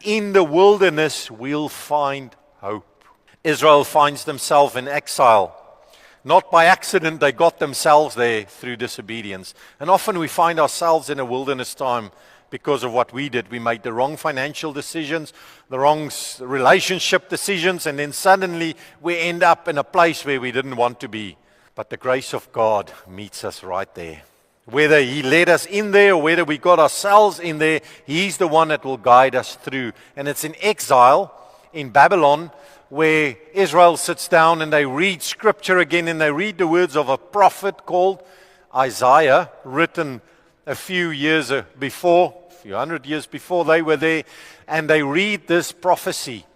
in the wilderness we'll find hope. Israel finds themselves in exile. Not by accident, they got themselves there through disobedience. And often we find ourselves in a wilderness time because of what we did. We made the wrong financial decisions, the wrong relationship decisions, and then suddenly we end up in a place where we didn't want to be. But the grace of God meets us right there. Whether He led us in there or whether we got ourselves in there, He's the one that will guide us through. And it's in exile in Babylon where Israel sits down and they read scripture again, and they read the words of a prophet called Isaiah, written a few hundred years before they were there, and they read this prophecy.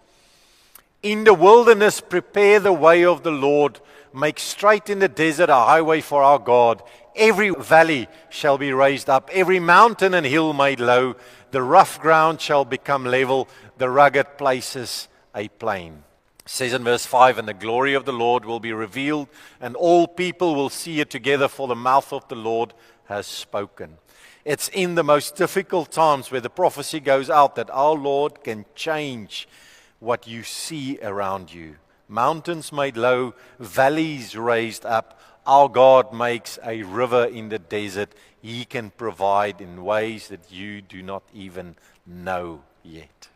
In the wilderness prepare the way of the Lord, make straight in the desert a highway for our God. Every valley shall be raised up, every mountain and hill made low. The rough ground shall become level, the rugged places a plain. It says in verse 5, and the glory of the Lord will be revealed, and all people will see it together, for the mouth of the Lord has spoken. It's in the most difficult times where the prophecy goes out that our Lord can change what you see around you. Mountains made low, valleys raised up. Our God makes a river in the desert. He can provide in ways that you do not even know yet.